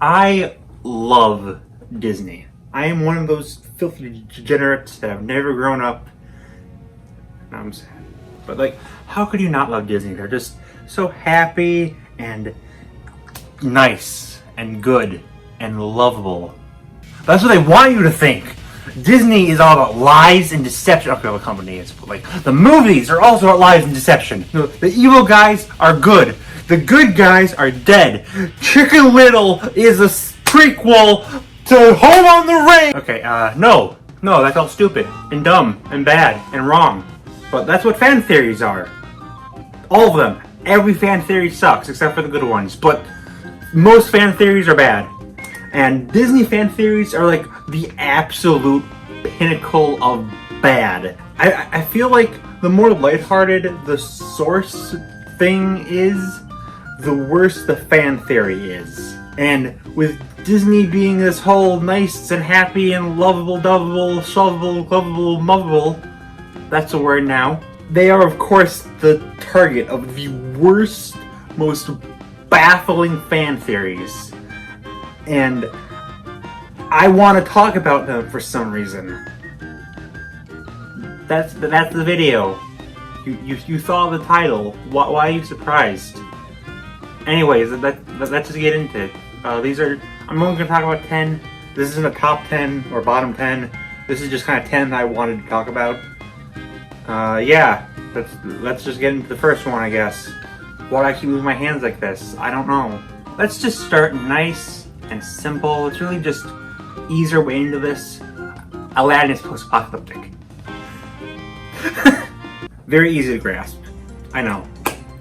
I love Disney. I am one of those filthy degenerates that have never grown up. I'm sad. But like, how could you not love Disney? They're just so happy and nice and good and lovable. That's what they want you to think. Disney is all about lies and deception. Okay, what company is, but like the movies are also about lies and deception. The evil guys are good. The good guys are dead. Chicken Little is a prequel to Home on the Range. Okay, no, that's all stupid and dumb and bad and wrong. But that's what fan theories are. All of them. Every fan theory sucks except for the good ones. But most fan theories are bad. And Disney fan theories are like the absolute pinnacle of bad. I feel like the more lighthearted the source thing is, the worse the fan theory is. And with Disney being this whole nice and happy and lovable, dovable, shovable, lovable, mubbable, that's a word now, they are of course the target of the worst, most baffling fan theories. And I want to talk about them for some reason. That's the video. You saw the title. Why are you surprised? Anyways, let's just get into it. I'm only going to talk about 10. This isn't a top 10 or bottom 10. This is just kind of 10 that I wanted to talk about. Yeah, let's just get into the first one, I guess. Why do I keep moving my hands like this? I don't know. Let's just start nice and simple. Let's really just ease our way into this. Aladdin is post-apocalyptic. Very easy to grasp. I know.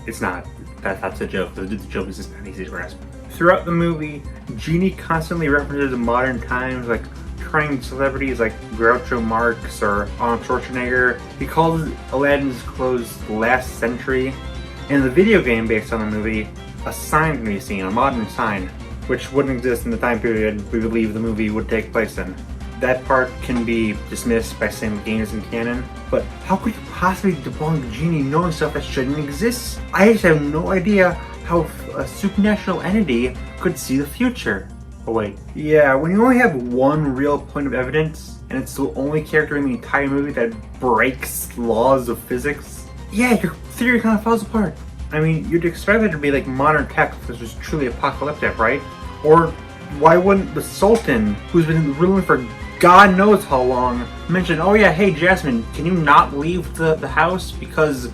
It's not. That's a joke. The joke is just not easy to grasp. Throughout the movie, Genie constantly references modern times, like trying celebrities like Groucho Marx or Arnold Schwarzenegger. He calls Aladdin's clothes last century. In the video game based on the movie, a sign can be seen, a modern sign, which wouldn't exist in the time period we believe the movie would take place in. That part can be dismissed by saying the game isn't canon, but how could you possibly debunk Genie knowing stuff that shouldn't exist? I just have no idea how a supernatural entity could see the future. Oh wait, yeah, when you only have one real point of evidence, and it's the only character in the entire movie that breaks laws of physics, yeah, your theory kind of falls apart. I mean, you'd expect it to be like modern tech if this was truly apocalyptic, right? Or why wouldn't the Sultan, who's been ruling for God knows how long, mention, oh yeah, hey Jasmine, can you not leave the house because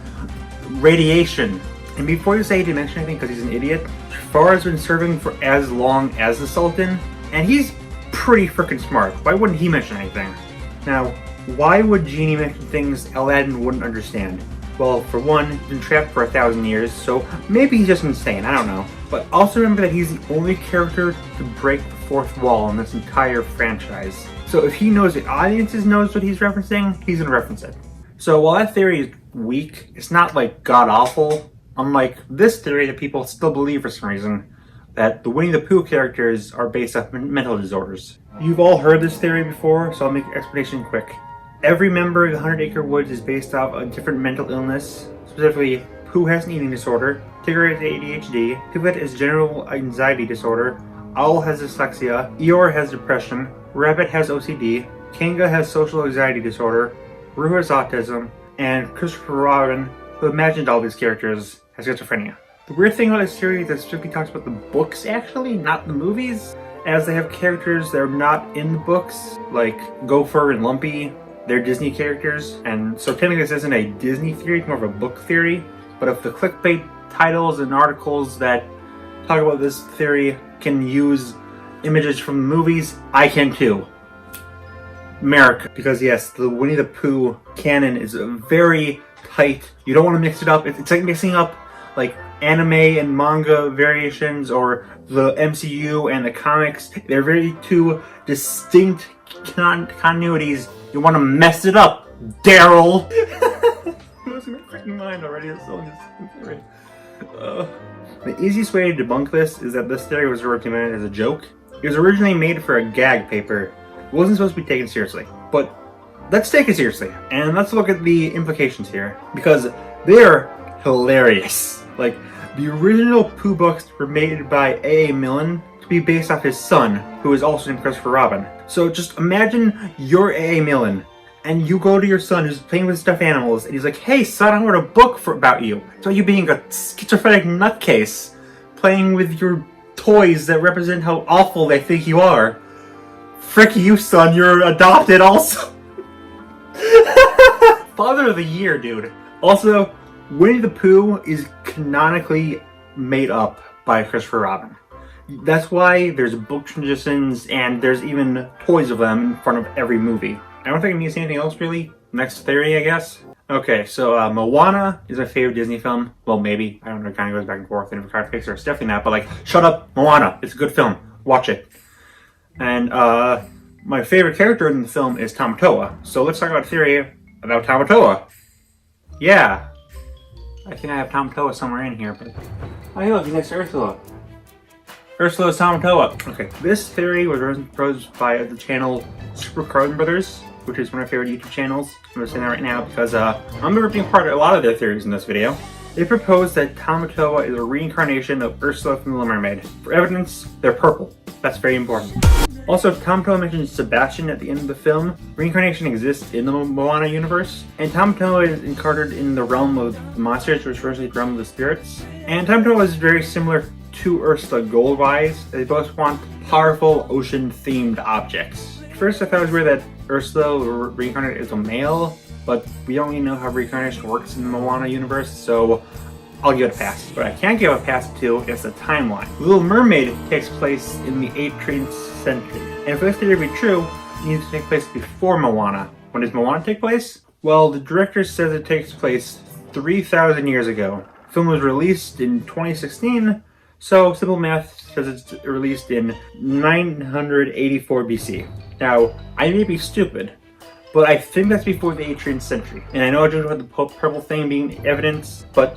radiation? And before you say he didn't mention anything because he's an idiot, Jafar has been serving for as long as the Sultan, and he's pretty freaking smart. Why wouldn't he mention anything? Now, why would Genie mention things Aladdin wouldn't understand? Well, for one, he's been trapped for 1,000 years, so maybe he's just insane, I don't know. But also remember that he's the only character to break the fourth wall in this entire franchise. So if he knows the audiences knows what he's referencing, he's gonna reference it. So while that theory is weak, it's not like god-awful. Unlike this theory that people still believe for some reason, that the Winnie the Pooh characters are based off mental disorders. You've all heard this theory before, so I'll make the explanation quick. Every member of the 100 Acre Woods is based off a different mental illness. Specifically, Pooh has an eating disorder, Tigger has ADHD, Piglet has general anxiety disorder, Owl has dyslexia, Eeyore has depression, Rabbit has OCD, Kanga has social anxiety disorder, Roo has autism, and Christopher Robin, who imagined all these characters, has schizophrenia. The weird thing about this series is strictly talks about the books actually, not the movies, as they have characters that are not in the books, like Gopher and Lumpy. They're Disney characters, and so technically this isn't a Disney theory, it's more of a book theory. But if the clickbait titles and articles that talk about this theory can use images from the movies, I can too. America. Because yes, the Winnie the Pooh canon is very tight. You don't want to mix it up. It's like mixing up like anime and manga variations or the MCU and the comics. They're very two distinct continuities. You want to mess it up, Daryl. I'm losing my freaking mind already. It's so insane. The easiest way to debunk this is that this theory was recommended as a joke. It was originally made for a gag paper. It wasn't supposed to be taken seriously. But let's take it seriously. And let's look at the implications here. Because they're hilarious. Like, the original Pooh books were made by A.A. Milne to be based off his son, who is also named Christopher Robin. So just imagine you're A. Millen, and you go to your son who's playing with stuffed animals, and he's like, "Hey son, I wrote a book about you." So you being a schizophrenic nutcase, playing with your toys that represent how awful they think you are. Frick you, son, you're adopted also. Father of the Year, dude. Also, Winnie the Pooh is canonically made up by Christopher Robin. That's why there's book traditions and there's even toys of them in front of every movie. I don't think it needs anything else really. Next theory, I guess. Okay, so Moana is my favorite Disney film. Well, maybe. I don't know, it kind of goes back and forth in regard to Pixar. It's definitely not, but like, shut up, Moana. It's a good film. Watch it. And my favorite character in the film is Tamatoa. So let's talk about a theory about Tamatoa. Yeah. I think I have Tamatoa somewhere in here, but... Oh, yeah, look, next to Ursula. Ursula's Tamatoa. Okay, this theory was proposed by the channel Super Carlin Brothers, which is one of my favorite YouTube channels. I'm just saying that right now because I'm ripping apart a lot of their theories in this video. They propose that Tamatoa is a reincarnation of Ursula from The Little Mermaid. For evidence, they're purple. That's very important. Also, Tamatoa mentions Sebastian at the end of the film. Reincarnation exists in the Moana universe, and Tamatoa is incarnated in the realm of the monsters, which is originally the realm of the spirits. And Tamatoa is very similar to Ursula goal-wise. They both want powerful ocean-themed objects. At first, I thought it was weird that Ursula reincarnated as a male, but we don't really know how reincarnation works in the Moana universe, so I'll give it a pass. But I can't give a pass to is the timeline. The Little Mermaid takes place in the 18th century. And for this theory to be true, it needs to take place before Moana. When does Moana take place? Well, the director says it takes place 3,000 years ago. The film was released in 2016, so simple math says it's released in 984 BC. Now, I may be stupid, but I think that's before the 18th century. And I know I joked about the purple thing being evidence, but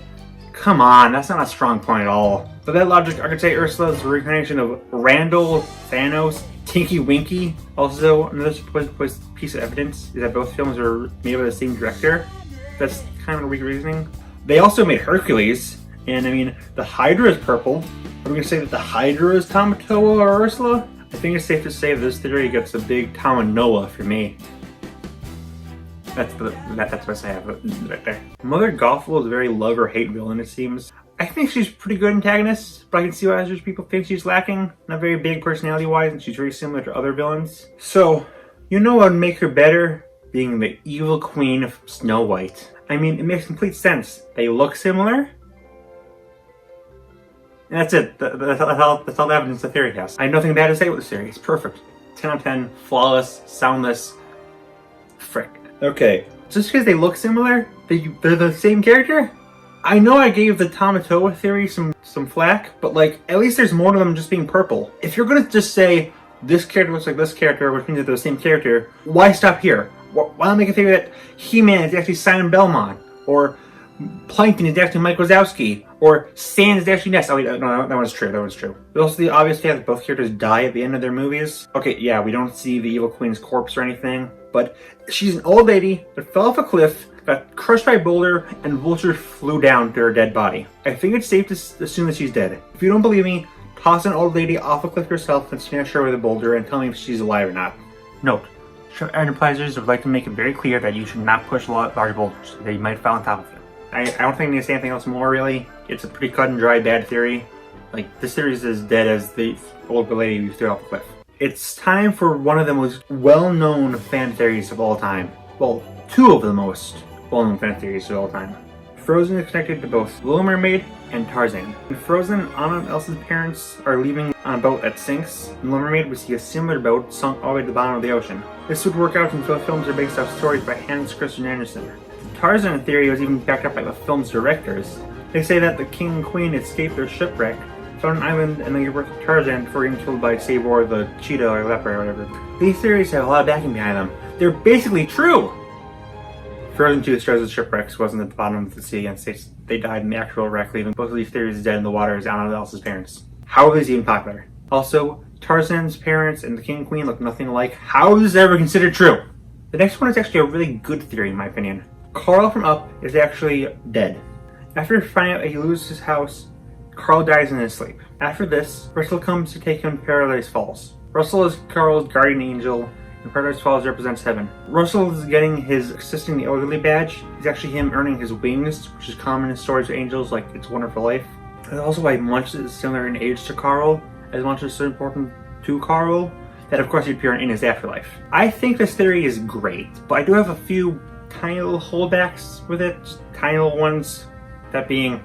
come on, that's not a strong point at all. With that logic, I could say Ursula is a reincarnation of Randall, Thanos, Tinky Winky. Also, another supposed piece of evidence is that both films are made by the same director. That's kind of a weak reasoning. They also made Hercules, and I mean, the Hydra is purple. Are we going to say that the Hydra is Tamatoa or Ursula? I think it's safe to say this theory gets a big Tamanoa for me. That's the best I have right there. Mother Gothel is a very love or hate villain, it seems. I think she's a pretty good antagonist, but I can see why others people think she's lacking. Not very big personality-wise, and she's very similar to other villains. So, you know what would make her better? Being the evil queen of Snow White. I mean, it makes complete sense. They look similar. And that's it. That's all the evidence the theory has. I have nothing bad to say about this theory. It's perfect. 10 out of 10. Flawless. Soundless. Frick. Okay. Just because they look similar, they're the same character? I know I gave the Tamatoa theory some flack, but like, at least there's more to them just being purple. If you're gonna just say, this character looks like this character, which means that they're the same character, why stop here? Why not make a theory that He-Man is actually Simon Belmont? Or Plankton is actually Mike Wazowski? Or Sand is actually Ness? Oh, no, that one's true, that one's true. There's also the obvious fact that both characters die at the end of their movies. Okay, yeah, we don't see the evil queen's corpse or anything, but she's an old lady that fell off a cliff, got crushed by a boulder, and vultures flew down to her dead body. I think it's safe to assume that she's dead. If you don't believe me, toss an old lady off a cliff herself and smash her with a boulder and tell me if she's alive or not. Note, Sharp Enterprises would like to make it very clear that you should not push large boulders. They might fall on top of you. I don't think I need to say anything else more, really. It's a pretty cut and dry bad theory. Like, this theory is as dead as the old lady who threw off the cliff. It's time for one of the most well-known fan theories of all time. Well, two of the most well-known fan theories of all time. Frozen is connected to both Little Mermaid and Tarzan. In Frozen, Anna and Elsa's parents are leaving on a boat that sinks. In Little Mermaid, we see a similar boat sunk all the way to the bottom of the ocean. This would work out since both films are based off stories by Hans Christian Andersen. The Tarzan theory was even backed up by the film's directors. They say that the king and queen escaped their shipwreck, found an island, and then gave birth to Tarzan before getting killed by Sabor, the cheetah or leopard or whatever. These theories have a lot of backing behind them. They're basically true! Frozen 2 shows the shipwrecks wasn't at the bottom of the sea, and they died in the actual wreck, leaving both of these theories dead in the water as Anna and Elsa's parents. How are these even popular? Also, Tarzan's parents and the king and queen look nothing alike. How is this ever considered true? The next one is actually a really good theory in my opinion. Carl from Up is actually dead. After finding out he loses his house, Carl dies in his sleep. After this, Russell comes to take him to Paradise Falls. Russell is Carl's guardian angel, and Paradise Falls represents heaven. Russell is getting his assisting the elderly badge. It's actually him earning his wings, which is common in stories of angels like It's a Wonderful Life. And also why Munch is similar in age to Carl, as Munch is so important to Carl, that of course he'd appear in his afterlife. I think this theory is great, but I do have a few tiny little holdbacks with it, just tiny little ones, that being,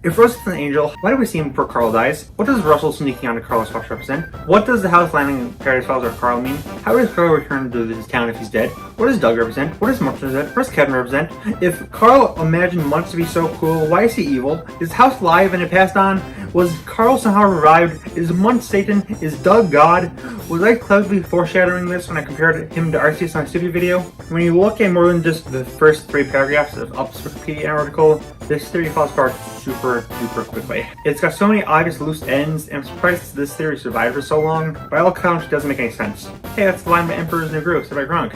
if Russell's an angel, why do we see him before Carl dies? What does Russell sneaking onto Carl's house represent? What does the house landing in Paradise Falls or Carl mean? How does Carl return to his town if he's dead? What does Doug represent? What does Munch represent? What does Kevin represent? If Carl imagined Munch to be so cool, why is he evil? Is the house live and it passed on? Was Carl somehow revived? Is Munch Satan? Is Doug God? Was I cleverly foreshadowing this when I compared him to Arceus on a stupid video? When you look at more than just the first 3 paragraphs of Up's Wikipedia article, this theory falls apart super duper quickly. It's got so many obvious loose ends, and I'm surprised this theory survived for so long. By all accounts, it doesn't make any sense. Hey, that's the line by Emperor's New Groove, said by Kronk.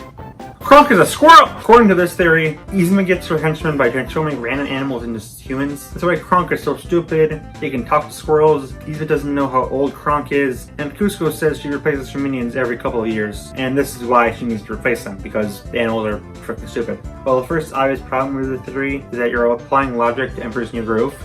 Kronk is a squirrel! According to this theory, Yzma gets her henchmen by transforming random animals into humans. That's why Kronk is so stupid. He can talk to squirrels. Yzma doesn't know how old Kronk is. And Cusco says she replaces her minions every couple of years. And this is why she needs to replace them, because the animals are freaking stupid. Well, the first obvious problem with the theory is that you're applying logic to Emperor's New Groove.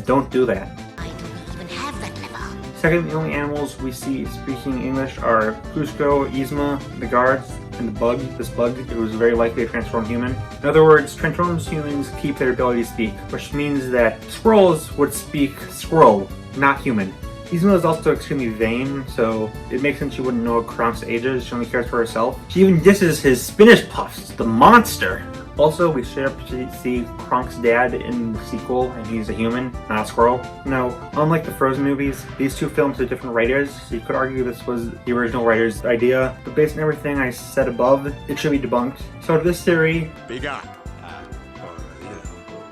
Don't do that. I don't even have that level. Second, the only animals we see speaking English are Cusco, Yzma, the guards, and the bug. This bug, it was very likely a transformed human. In other words, transformed humans keep their ability to speak, which means that squirrels would speak squirrel, not human. Yzma is also extremely vain, so it makes sense she wouldn't know what Kronk's age is. She only cares for herself. She even disses his spinach puffs, the monster. Also, we straight up see Kronk's dad in the sequel, and he's a human, not a squirrel. Now, unlike the Frozen movies, these 2 films are different writers, so you could argue this was the original writer's idea, but based on everything I said above, it should be debunked. So to this theory, be gone.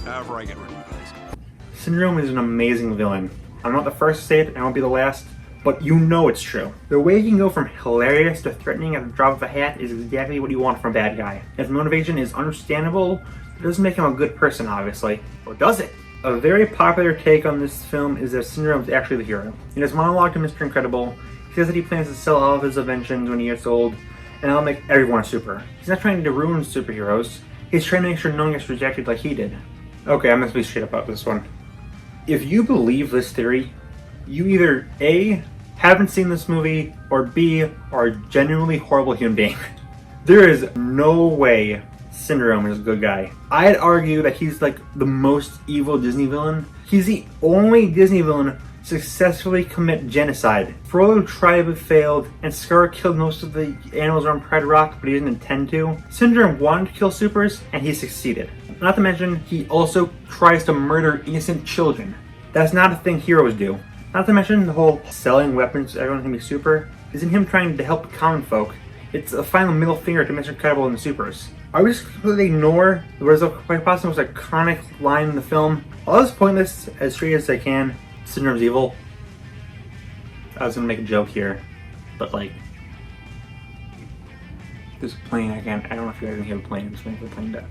However I get rid of you guys. Syndrome is an amazing villain. I'm not the first to say it, and I won't be the last, but you know it's true. The way he can go from hilarious to threatening at the drop of a hat is exactly what you want from a bad guy. His motivation is understandable, it doesn't make him a good person, obviously. Or does it? A very popular take on this film is that Syndrome is actually the hero. In his monologue to Mr. Incredible, he says that he plans to sell all of his inventions when he gets old, and that'll make everyone a super. He's not trying to ruin superheroes, he's trying to make sure no one gets rejected like he did. Okay, I'm gonna be straight up about this one. If you believe this theory, you either A, haven't seen this movie, or B, are a genuinely horrible human being. There is no way Syndrome is a good guy. I'd argue that he's like the most evil Disney villain. He's the only Disney villain successfully commit genocide. Frollo tried but failed, and Scar killed most of the animals around Pride Rock, but he didn't intend to. Syndrome wanted to kill supers, and he succeeded. Not to mention, he also tries to murder innocent children. That's not a thing heroes do. Not to mention, the whole selling weapons so everyone can be super isn't him trying to help common folk. It's a final middle finger to Mr. Incredible and the supers. I would just completely ignore what is quite possibly the most iconic line in the film. I'll just point this as straight as I can. Syndrome's evil. I was gonna make a joke here, but like, there's a plane. I don't know if you guys can hear the plane. I'm just waiting for the plane to.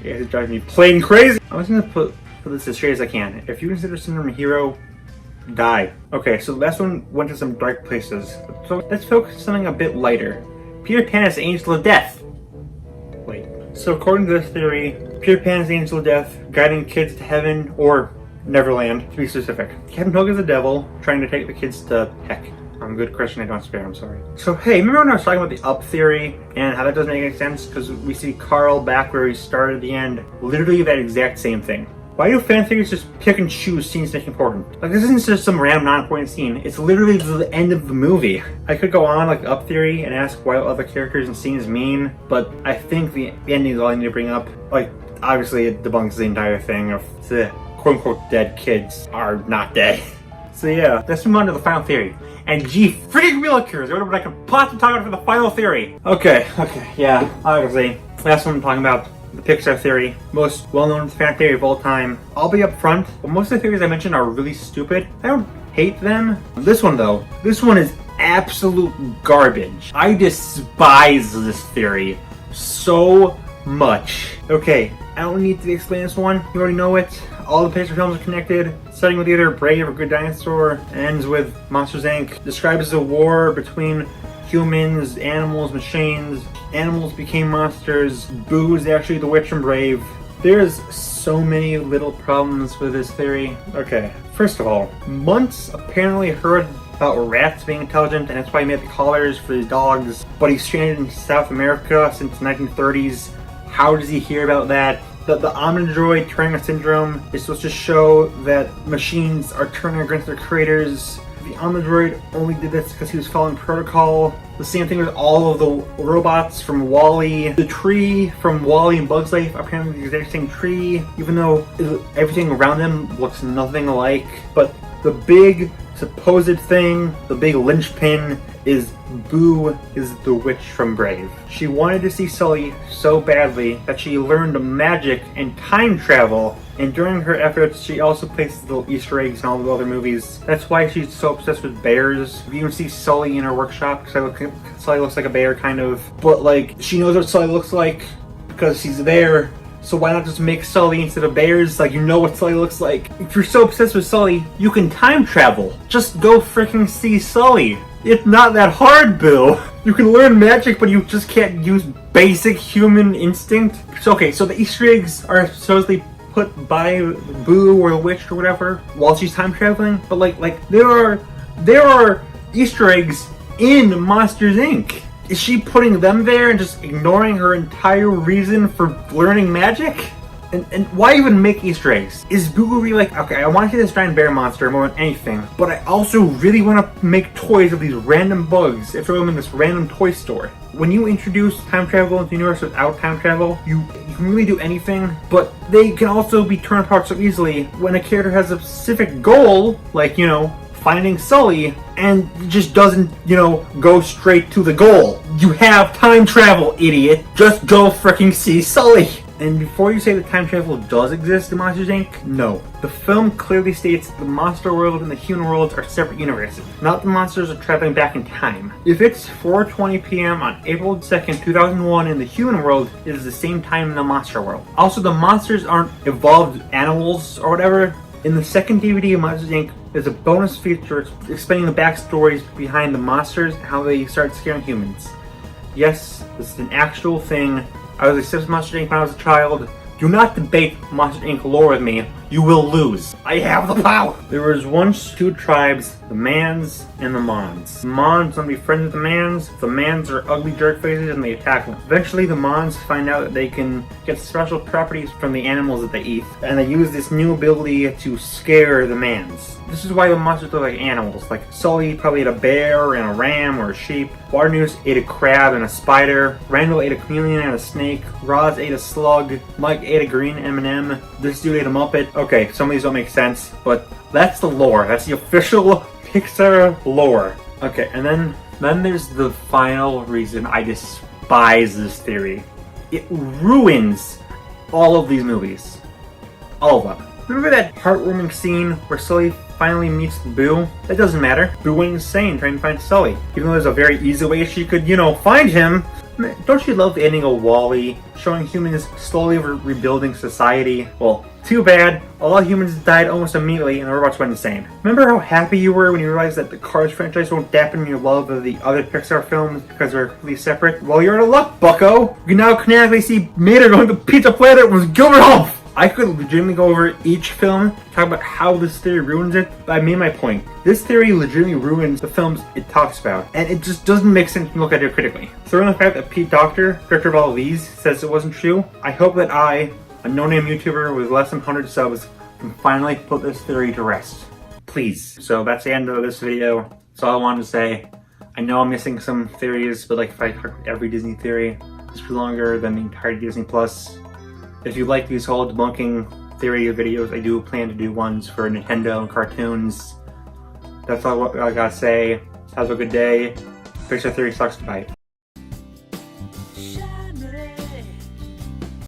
Yeah, it's driving me plain crazy. I was gonna put this as straight as I can. If you consider Syndrome a hero, die. Okay, so the last one went to some dark places. So let's focus on something a bit lighter. Peter Pan is the angel of death. Wait. So according to this theory, Peter Pan is the angel of death, guiding kids to heaven or Neverland, to be specific. Captain Hook is the devil, trying to take the kids to heck. I'm a good Christian, I don't spare, I'm sorry. So hey, remember when I was talking about the Up theory and how that doesn't make any sense? Because we see Carl back where he started at the end, literally that exact same thing. Why do fan theories just pick and choose scenes to make important? Like, this isn't just some random non-important scene, it's literally the end of the movie. I could go on like the Up theory and ask what other characters and scenes mean, but I think the ending is all I need to bring up. Like, obviously it debunks the entire thing of the quote-unquote dead kids are not dead. So yeah, let's move on to the final theory. And gee freaking willikers, what would I could plot to talk about for the final theory? Okay, yeah, obviously. Last one I'm talking about, the Pixar theory, most well-known fan theory of all time. I'll be up front, but most of the theories I mentioned are really stupid. I don't hate them. This one though, this one is absolute garbage. I despise this theory so much. Okay, I don't need to explain this one. You already know it. All the Pixar films are connected, starting with either Brave or Good Dinosaur, ends with Monsters Inc. Describes a war between humans, animals, machines. Animals became monsters. Boo is actually the witch from Brave. There's so many little problems with this theory. Okay, first of all, Muntz apparently heard about rats being intelligent, and that's why he made the collars for his dogs. But he's stranded in South America since the 1930s. How does he hear about that? The Omnidroid Turner syndrome is supposed to show that machines are turning against their creators. The Omnidroid only did this because he was following protocol. The same thing with all of the robots from WALL-E. The tree from WALL-E and Bug's Life, apparently the exact same tree, even though everything around them looks nothing alike. But the big supposed thing, the big linchpin, is Boo is the witch from Brave. She wanted to see Sully so badly that she learned magic and time travel, and during her efforts she also places little Easter eggs in all the other movies. That's why she's so obsessed with bears. You even see Sully in her workshop, because Sully looks like a bear, kind of. But like, she knows what Sully looks like because she's there. So why not just make Sully instead of bears? Like, you know what Sully looks like. If you're so obsessed with Sully, you can time travel. Just go freaking see Sully. It's not that hard, Bill. You can learn magic, but you just can't use basic human instinct. So, okay, so the Easter eggs are supposedly put by Boo or the witch or whatever while she's time traveling. But like there are Easter eggs in Monsters Inc. Is she putting them there and just ignoring her entire reason for learning magic? And why even make Easter eggs? Is Boo really like, okay, I want to see this giant bear monster more than anything, but I also really want to make toys of these random bugs and throw them in this random toy store. When you introduce time travel into the universe without time travel, you can really do anything, but they can also be torn apart so easily when a character has a specific goal, like, you know, finding Sully, and just doesn't, you know, go straight to the goal. You have time travel, idiot. Just go freaking see Sully. And before you say that time travel does exist in Monsters Inc., no. The film clearly states the monster world and the human worlds are separate universes, not the monsters are traveling back in time. If it's 4:20 p.m. on April 2nd, 2001 in the human world, it is the same time in the monster world. Also, the monsters aren't evolved animals or whatever. In the second DVD of Monsters Inc., there's a bonus feature explaining the backstories behind the monsters and how they started scaring humans. Yes, this is an actual thing. I was obsessed with Monsters Inc. when I was a child. Do not debate Monsters Inc. lore with me. You will lose. I have the power! There was once two tribes, the Mans and the Mons. The Mons want to be friends with the Mans. The Mans are ugly jerk faces and they attack them. Eventually the Mons find out that they can get special properties from the animals that they eat, and they use this new ability to scare the Mans. This is why the monsters look like animals. Like Sully probably ate a bear and a ram or a sheep. Waternoose ate a crab and a spider. Randall ate a chameleon and a snake. Roz ate a slug. Mike ate a green M&M. This dude ate a Muppet. Okay, some of these don't make sense, but that's the lore. That's the official Pixar lore. Okay, and then there's the final reason I despise this theory. It ruins all of these movies. All of them. Remember that heartwarming scene where Sully finally meets Boo? That doesn't matter. Boo went insane trying to find Sully. Even though there's a very easy way she could, you know, find him. Man, don't you love the ending of WALL-E, showing humans slowly rebuilding society? Well, too bad. A lot of humans died almost immediately and the robots went insane. Remember how happy you were when you realized that the Cars franchise won't dampen your love of the other Pixar films because they're completely separate? Well, you're out of luck, bucko! You can now canonically see Mater going to Pizza Planet with Gilbert Hoff! I could legitimately go over each film, talk about how this theory ruins it, but I made my point. This theory legitimately ruins the films it talks about, and it just doesn't make sense to look at it critically. So the fact that Pete Docter, director of all of these, says it wasn't true, I hope that I, a no-name YouTuber with less than 100 subs, can finally put this theory to rest. Please. So that's the end of this video. That's all I wanted to say. I know I'm missing some theories, but like if I talk every Disney theory, this will be longer than the entire Disney Plus. If you like these whole debunking theory videos, I do plan to do ones for Nintendo and cartoons. That's all I gotta say. Have a good day. Pixar Theory sucks. Bye.